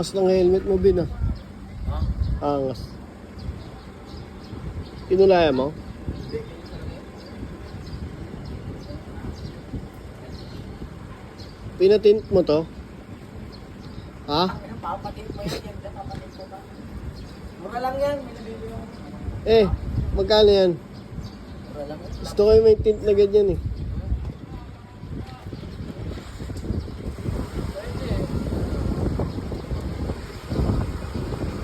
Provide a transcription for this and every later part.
Angas ng helmet mo, Bin, ah. Angas. Kinulaya mo? Pinatint mo to? Ha? Papatint mo yan. Papatint mo ba? Mura lang yan. Eh, magkano yan? Mura lang yan. Gusto ko yung may tint na ganyan eh.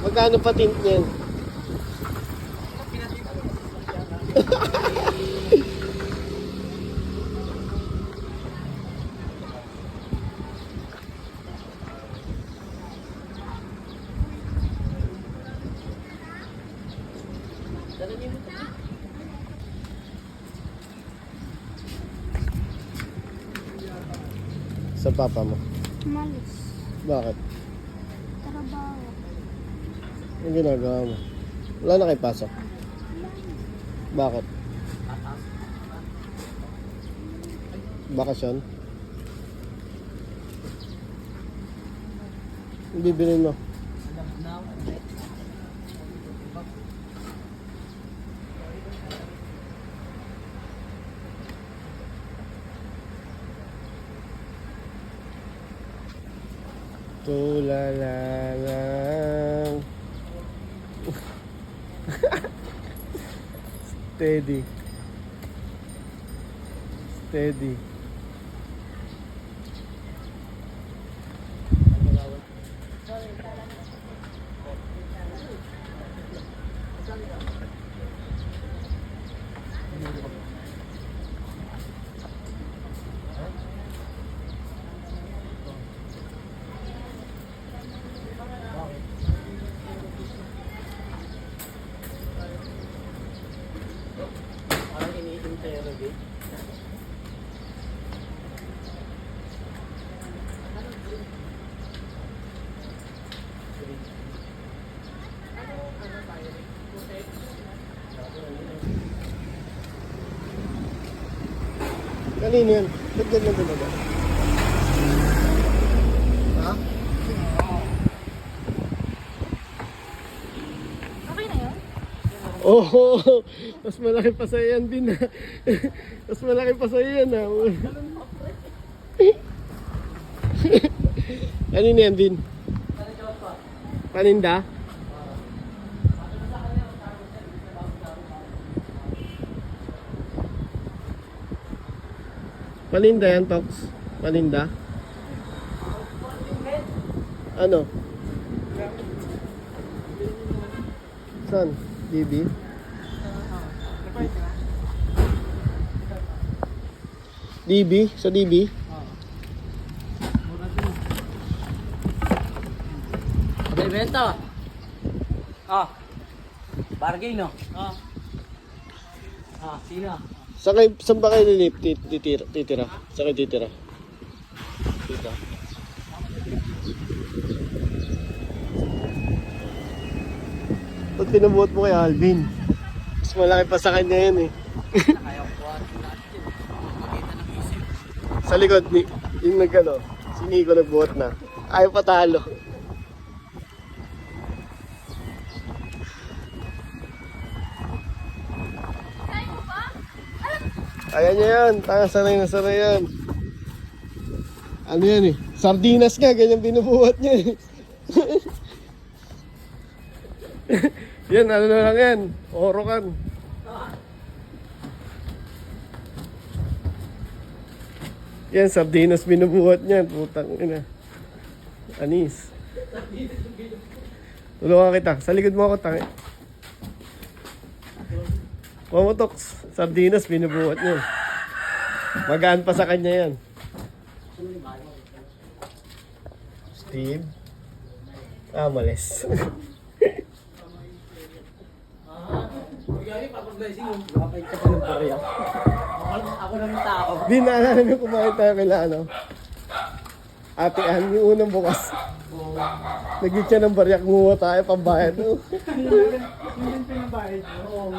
Magkano pa tint niyan? Sa papa mo? Malis. Bakit? Trabaho. Anong ginagawa mo? Wala na kayo pasok? Bakit? Bakasyon? Ang bibilin mo? Tulala lang. Steady. Steady. Parang iniitim tayo na din. Kanino yan? Ba't ganyan talaga? Ha? Okay na yun? Oo! Mas malaki pa sa yan din ha. Mas malaki pa sa yan ha. Kanino yan din? Paninda? Paninda yan, Tox? Paninda? Ano? Saan? DB? DB? Sa DB? Bebenta. Ah. Bargain no? Sino? Saan ba kayo titira? Saan kayo titira? Dito. Ba't pinabuhat mo kay Alvin? Mas malaki pa sa kanya yan eh. Sa likod ni yung nagano, si Nico nagbuhat na. Ayaw patalo. Ayan niya yan. Tanga, sanay na sanay yan. Ano yan eh? Sardinas nga, ganyan binubuhat niya eh. Yan, ano na lang yan. Orokan. Yan, sardinas binubuhat niya. Putang ina. Anis. Tulungan kita. Sa likod mo ako, tangi. Pumotoks. Sardinas binubuhat niya. Magaan pa sa kanya yan. Steve. Malis. Kapag ka pa ng barya. Ako naman tao. Di naalala niyo kumain tayo kila ano? Ate Ann, yung unang bukas. Nag-eat siya ng baryak, nguha tayo pambayad. Yung pinabayad mo.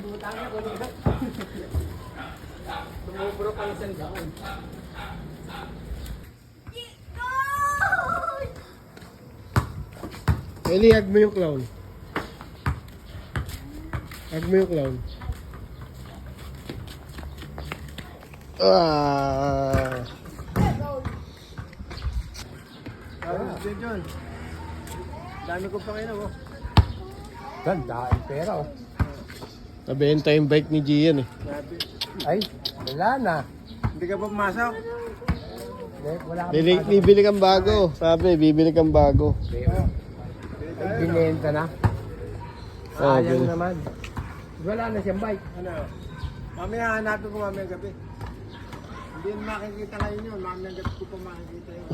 Butang na ko nila. Tumubro ka ng sandaan. Eli, hug mo yung clown. Hug mo yung clown. Ah. John. Dami ko pa ngayon oh. Ganda, ang pera oh. Nabenta yung bike ni Gian eh. Ay, wala na. Hindi ka pa pumasok? Wala ka Bibili kang bago. Sabi, bibili kang bago. Ay, binenta na. Oh, Sayang bili. naman. Wala na siyang bike. Ano? Mamaya hanapin ko mamaya gabi. Hindi makikita ngayon yun. Mamaya gabi ko pa makikita yun.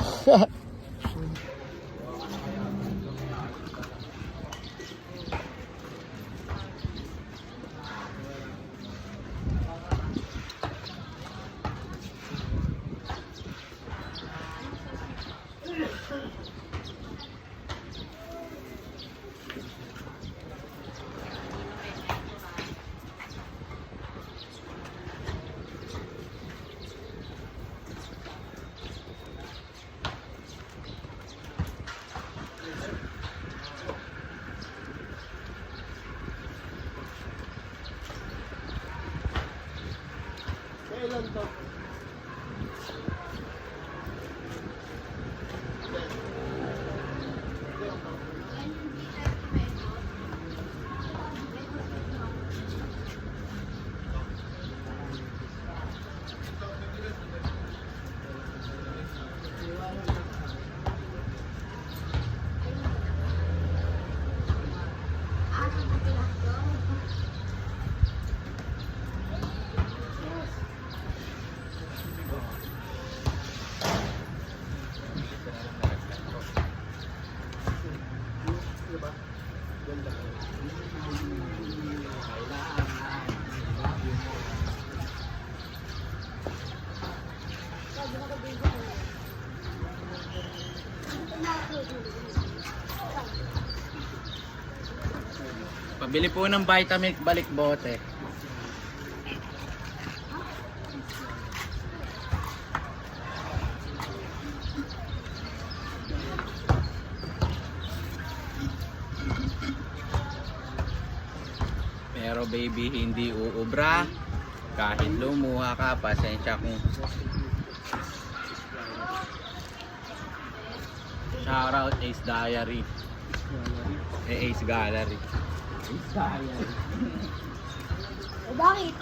Kailan to? Pabili po ng Vitamilk balik bote. Pero baby, hindi uubra. Kahit lumuha ka, pasensya kung shoutout Ace Diary. Ace Gallery. O bakit?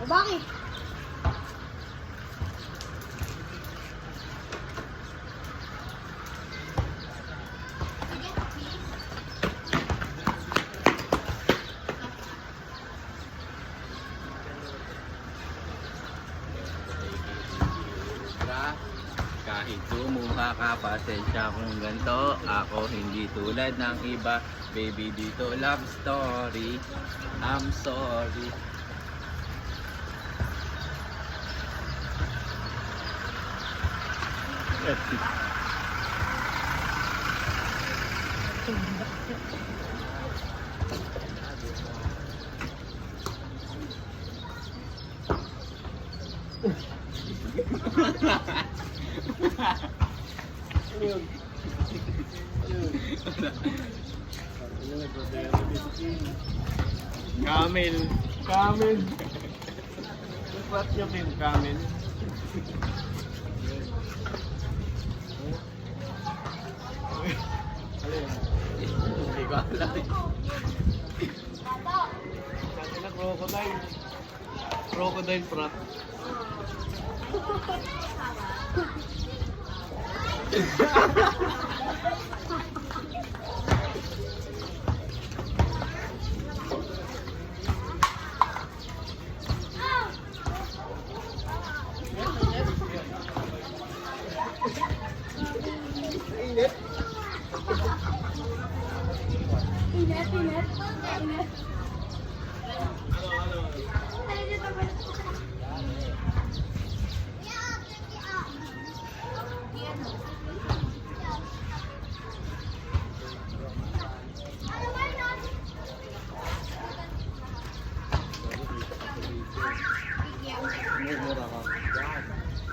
O bakit? Kahit lumuha ka, pasensya kung ganito. Ako hindi tulad ng iba. Baby, dito love story. I'm sorry. Camel. Camel. What you mean, camel? Hindi ko alam. Sabi na crocodile. Crocodile frog. Init, init. Init. Nagmumura ka.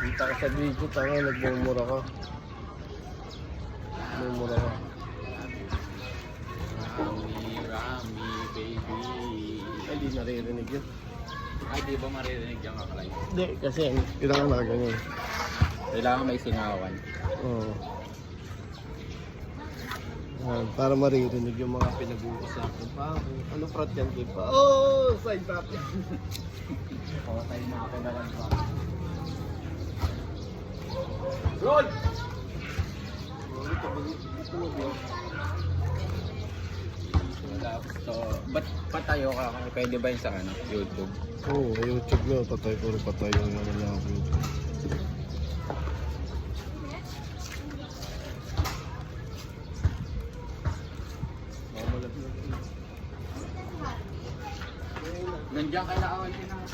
Kita ka sa video, tanga, nagmumura ka. Nagmumura ka. baby. Ay, di naririnig yun. Ay, di ba maririnig yung kakalay? Hindi, kasi kailangan na ganyan. Kailangan may singawan. Oo. Para maririnig yung mga pinag-uusapan pa. Ano prat yan, di ba? Oh, side tap. Pawatay na ako na lang pa. Roll! So, ba't patayo ka? Pwede ba yun sa ano, YouTube? Oo, YouTube na. Patay, puro patay yung ano na ako. Nandiyan kay Laaway din ako.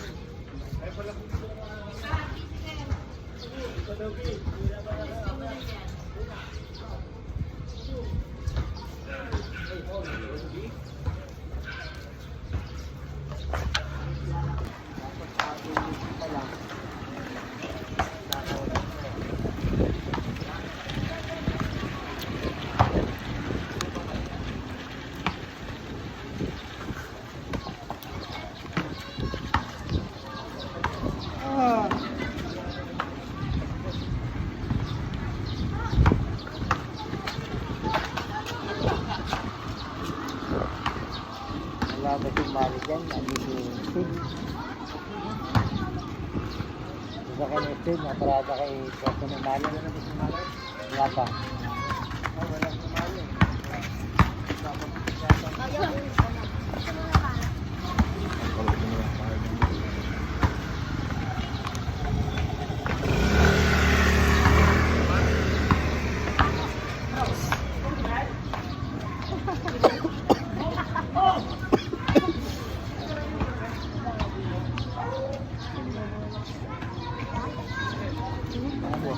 Wala ba yung mali dyan? Ano yung Steve? Diba ka na Steve? Naparada kay Pwede ng mali. Wala ba yung mali? Wala pa. Ay, wala yung mali.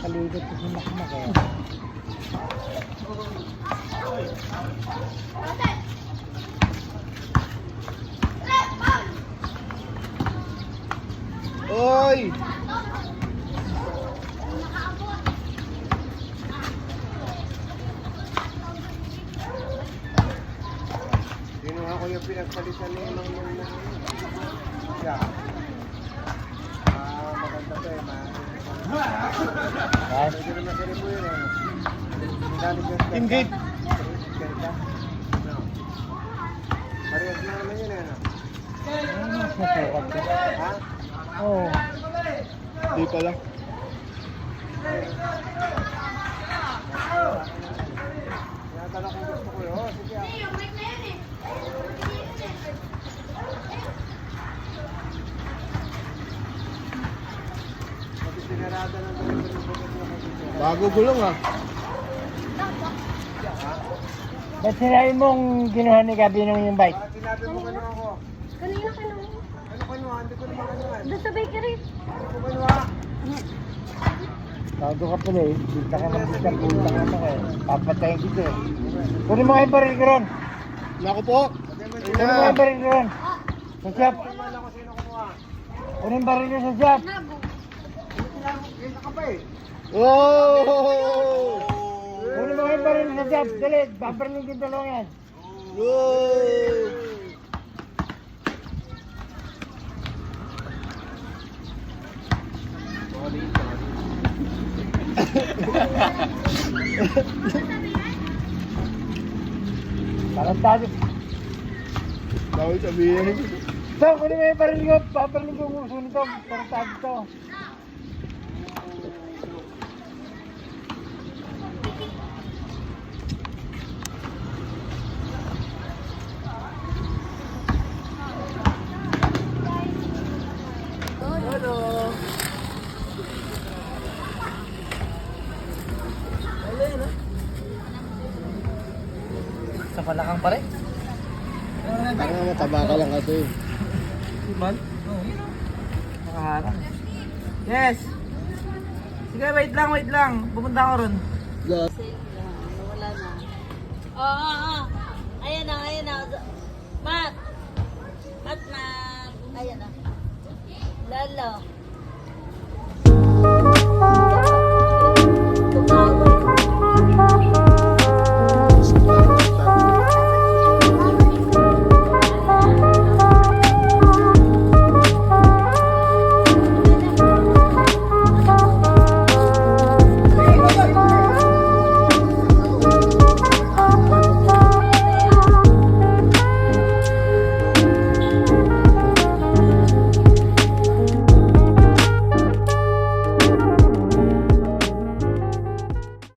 Kalibot ko sumakmak eh. Oy! Kinuha ko yung pinagpalitan ni Imang nung siya. Maganda to eh. Pwede naman sa ribo yun eh. Hindi. Parehas na naman yun eh. Ha? Oo. Di pala. Natala kung gusto ko yun. Oh, sige ah. Pati sinarada ng Bago gulong ah. Ba't sinabi mong kinuha ni Gabinong yung bike? Bakit sinabi mo kano ako? Kanina ka nung. Ano kanuha? Hindi ko naman kanuhan. Doon sa bakery. Ano ko kanuha? Bago ka pala eh. Kita ka ng kita. Punta ka na eh. Papatayin kita eh. Kunin mo kayo baril ko ron. Naku po. Kunin mo kayo baril ko ron. Sa shop. Wala ko sino kumuha. Kunin baril ko sa shop. Kita ka pa eh. Oh! Kunin mo kayo baril sa shop. Dali. Babaril yung dalawang yan. Oh! Tarantado. Bawal sabihin. So, kunin mo yung baril ko. Babaril ko yung uso nito. Tarantado to. Sa palakang pare? Parang mataba ka lang ito eh. Man? Oo. Nakaharang. Yes! Sige, wait lang. Pupunta ako ron. Yes. Wala na. Oo. Ayan na. Mat, Ayan na. Lalo.